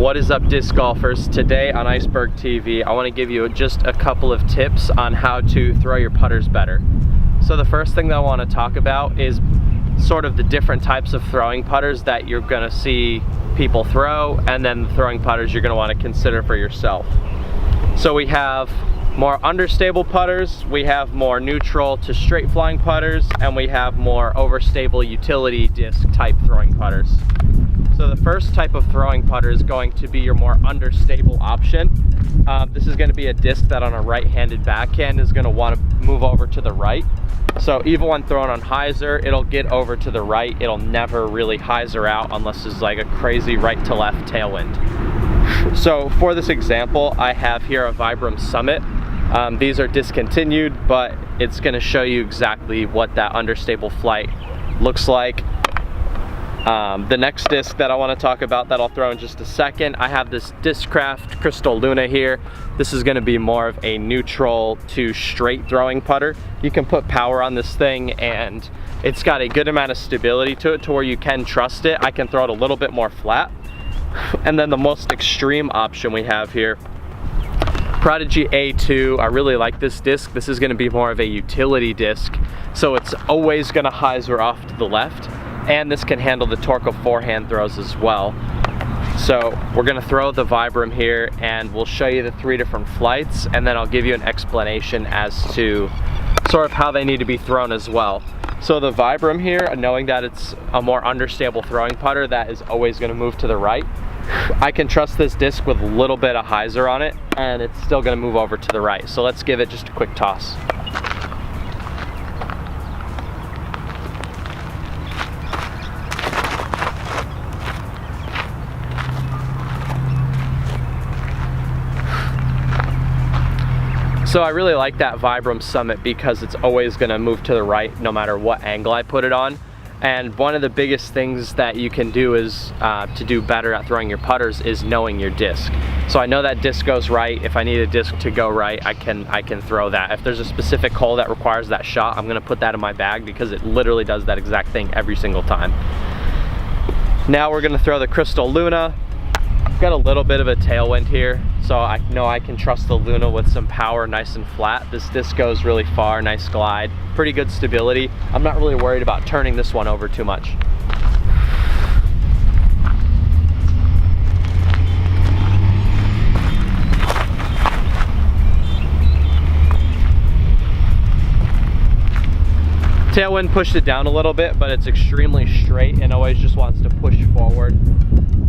What is up, disc golfers? Today on Iceberg TV, I want to give you just a couple of tips on how to throw your putters better. So the first thing that I want to talk about is sort of the different types of throwing putters that you're going to see people throw, and then the throwing putters you're going to want to consider for yourself. So we have more understable putters, we have more neutral to straight flying putters, and we have more overstable utility disc type throwing putters. So the first type of throwing putter is going to be your more understable option. This is going to be a disc that on a right-handed backhand is going to want to move over to the right. So even when thrown on hyzer, it'll get over to the right. It'll never really hyzer out unless there's like a crazy right to left tailwind. So for this example, I have here a Vibram Summit. These are discontinued, but it's going to show you exactly what that understable flight looks like. The next disc that I want to talk about that I'll throw in just a second, I have this Discraft Crystal Luna here. This is going to be more of a neutral to straight throwing putter. You can put power on this thing and it's got a good amount of stability to it to where you can trust it. I can throw it a little bit more flat. And then the most extreme option we have here, Prodigy A2. I really like this disc. This is going to be more of a utility disc, so it's always going to hyzer off to the left, and this can handle the torque of forehand throws as well. So we're going to throw the Vibram here and we'll show you the 3 different flights, and then I'll give you an explanation as to sort of how they need to be thrown as well. So the Vibram here, knowing that it's a more understable throwing putter that is always going to move to the right, I can trust this disc with a little bit of hyzer on it and it's still going to move over to the right. So let's give it just a quick toss. So I really like that Vibram Summit because it's always going to move to the right no matter what angle I put it on. And one of the biggest things that you can do is to do better at throwing your putters is knowing your disc. So I know that disc goes right. If I need a disc to go right, I can throw that. If there's a specific hole that requires that shot, I'm going to put that in my bag because it literally does that exact thing every single time. Now we're going to throw the Crystal Luna. Got a little bit of a tailwind here, so I know I can trust the Luna with some power, nice and flat. This disc goes really far, nice glide, pretty good stability. I'm not really worried about turning this one over too much. Tailwind pushed it down a little bit, but it's extremely straight and always just wants to push forward.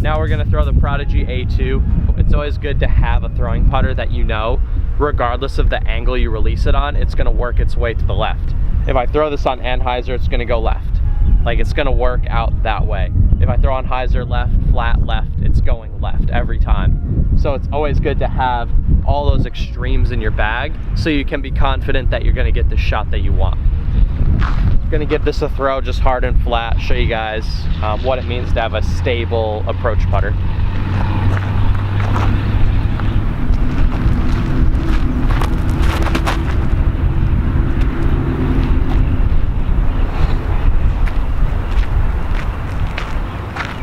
Now we're going to throw the Prodigy A2. It's always good to have a throwing putter that you know, regardless of the angle you release it on, it's going to work its way to the left. If I throw this on hyzer, it's going to go left. Like, it's going to work out that way. If I throw on hyzer left, flat left, it's going left every time. So it's always good to have all those extremes in your bag so you can be confident that you're going to get the shot that you want. Gonna give this a throw just hard and flat, show you guys what it means to have a stable approach putter.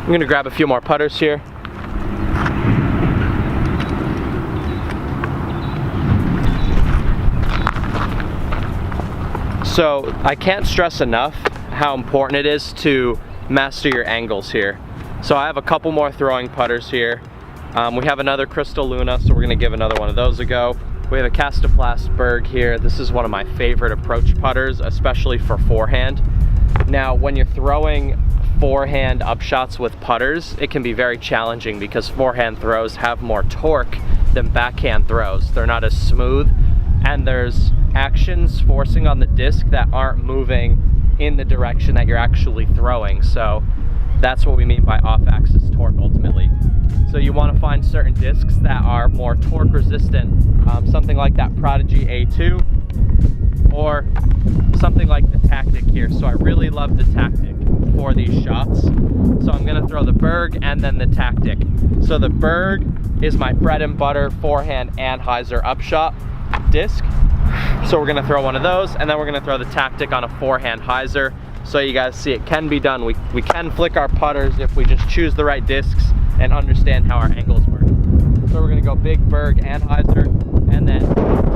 I'm gonna grab a few more putters here. So I can't stress enough how important it is to master your angles here. So I have a couple more throwing putters here. We have another Crystal Luna, so we're gonna give another one of those a go. We have a Iceberg here. This is one of my favorite approach putters, especially for forehand. Now, when you're throwing forehand upshots with putters, it can be very challenging because forehand throws have more torque than backhand throws. They're not as smooth, and there's actions forcing on the disc that aren't moving in the direction that you're actually throwing. So that's what we mean by off-axis torque ultimately. So you want to find certain discs that are more torque resistant, something like that Prodigy A2 or something like the Tactic here. So I really love the Tactic for these shots. So I'm going to throw the Berg and then the Tactic. So the Berg is my bread and butter forehand and hyzer upshot disc. So we're going to throw one of those, and then we're going to throw the Tactic on a forehand hyzer. So you guys see it can be done. We can flick our putters if we just choose the right discs. and understand how our angles work. So we're gonna go big Berg anhyzer, and then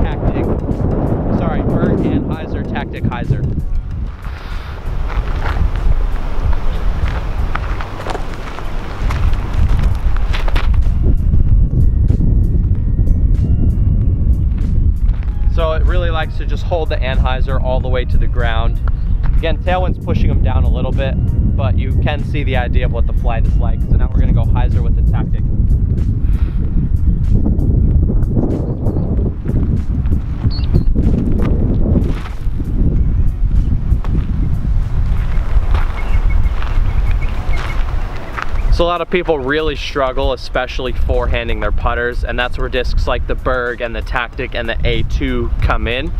tactic, sorry, Berg anhyzer, tactic hyzer. So it really likes to just hold the anhyzer all the way to the ground. Again, tailwind's pushing them down a little bit, but you can see the idea of what the flight is like. So now we're gonna go hyzer with the tactic. So a lot of people really struggle, especially forehanding their putters, and that's where discs like the Berg and the Tactic and the A2 come in.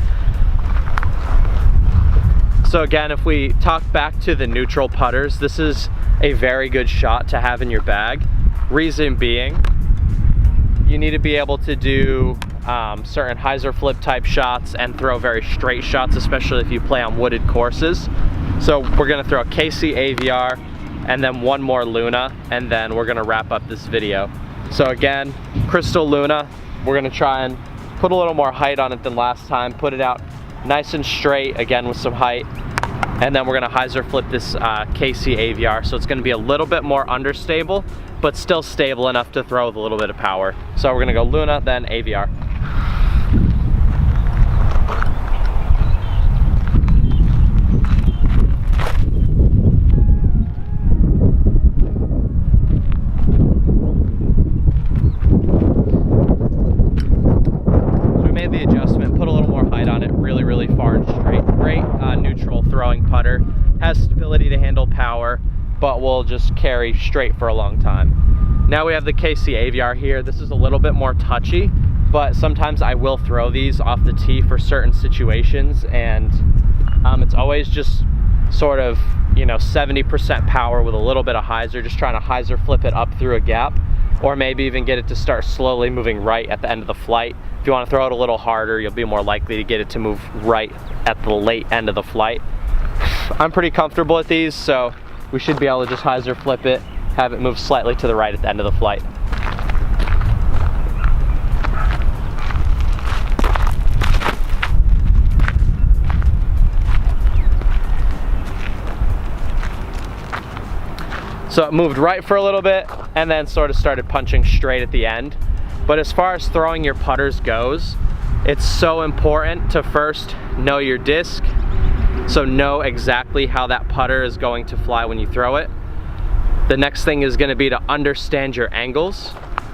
So again, if we talk back to the neutral putters, this is a very good shot to have in your bag. Reason being, you need to be able to do certain hyzer flip type shots and throw very straight shots, especially if you play on wooded courses. So we're gonna throw a KC AVR, and then one more Luna, and then we're gonna wrap up this video. So again, Crystal Luna, we're gonna try and put a little more height on it than last time, put it out nice and straight, again with some height, and then we're gonna hyzer flip this KC AVR, so it's gonna be a little bit more understable, but still stable enough to throw with a little bit of power. So we're gonna go Luna, then AVR. The adjustment, put a little more height on it, really far and straight. Great neutral throwing putter, has stability to handle power, but will just carry straight for a long time. Now we have the KC AVR here. This is a little bit more touchy, but sometimes I will throw these off the tee for certain situations, and it's always just sort of, you know, 70% power with a little bit of hyzer, just trying to hyzer flip it up through a gap, or maybe even get it to start slowly moving right at the end of the flight. If you want to throw it a little harder, you'll be more likely to get it to move right at the late end of the flight. I'm pretty comfortable with these, so we should be able to just hyzer flip it, have it move slightly to the right at the end of the flight. So it moved right for a little bit and then sort of started punching straight at the end. But as far as throwing your putters goes, it's so important to first know your disc. So know exactly how that putter is going to fly when you throw it. The next thing is going to be to understand your angles.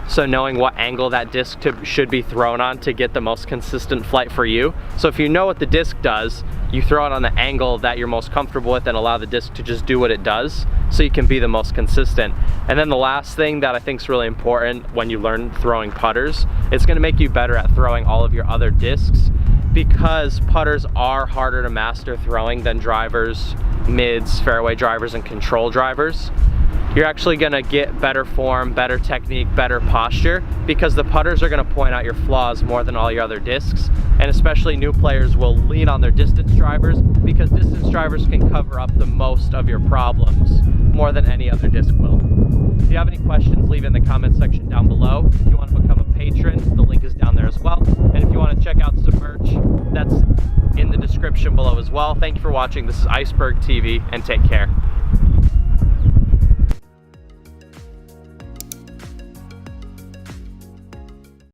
So knowing what angle that disc should be thrown on to get the most consistent flight for you. So if you know what the disc does, you throw it on the angle that you're most comfortable with and allow the disc to just do what it does so you can be the most consistent. And then the last thing that I think is really important when you learn throwing putters, it's going to make you better at throwing all of your other discs, because putters are harder to master throwing than drivers, mids, fairway drivers, and control drivers. You're actually gonna get better form, better technique, better posture, because the putters are gonna point out your flaws more than all your other discs. And especially new players will lean on their distance drivers, because distance drivers can cover up the most of your problems more than any other disc will. If you have any questions, leave it in the comment section down below. If you want to become a patron, the link is down there as well. And if you want to check out some merch, that's in the description below as well. Thank you for watching. This is Iceberg TV, and take care.